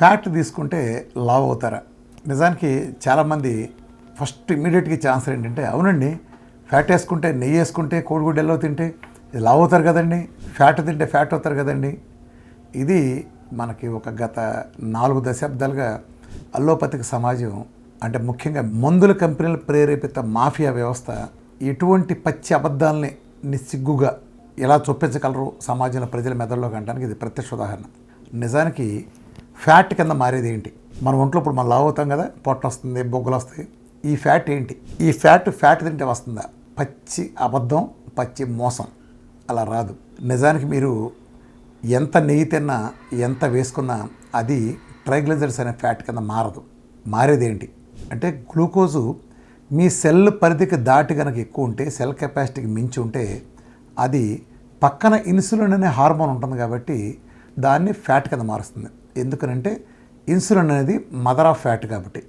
Fat తీసుకుంటే లావ్ అవుతారా? నిజానికి చాలామంది ఫస్ట్ ఇమ్మీడియట్గా ఆన్సర్ ఏంటంటే, అవునండి ఫ్యాట్ వేసుకుంటే, నెయ్యి వేసుకుంటే, కోడిగుడ్డెల్లో తింటే ఇది లావ్ అవుతారు కదండి, ఫ్యాట్ తింటే ఫ్యాట్ అవుతారు కదండి. ఇది మనకి ఒక గత 4 దశాబ్దాలుగా అల్లోపతిక సమాజం, అంటే ముఖ్యంగా మందుల కంపెనీల ప్రేరేపిత మాఫియా వ్యవస్థ ఎటువంటి పచ్చి అబద్ధాలని నిస్సిగ్గుగా ఎలా చొప్పించగలరు సమాజంలో ప్రజల మెదడులోకి అనడానికి ఇది ప్రత్యక్ష ఉదాహరణ. నిజానికి ఫ్యాట్ కింద మారేది ఏంటి? మన ఒంట్లో ఇప్పుడు మనం లావు అవుతాం కదా, పొట్ట వస్తుంది, బొగ్గలు వస్తాయి. ఈ ఫ్యాట్ ఏంటి? ఈ ఫ్యాట్ తింటే వస్తుందా? పచ్చి అబద్ధం, పచ్చి మోసం. అలా రాదు. నిజానికి మీరు ఎంత నెయ్యి తిన్నా, ఎంత వేసుకున్నా అది ట్రైగ్లిజరైడ్స్ అనే ఫ్యాట్ కింద మారదు. మారేది ఏంటి అంటే, గ్లూకోజు మీ సెల్ పరిధికి దాటి కనుక ఎక్కువ ఉంటే, సెల్ కెపాసిటీకి మించి ఉంటే, అది పక్కన ఇన్సులిన్ అనే హార్మోన్ ఉంటుంది కాబట్టి దాన్ని ఫ్యాట్ కింద మారుస్తుంది. ఎందుకనంటే ఇన్సులిన్ అనేది మదర్ ఆఫ్ ఫ్యాట్ కాబట్టి.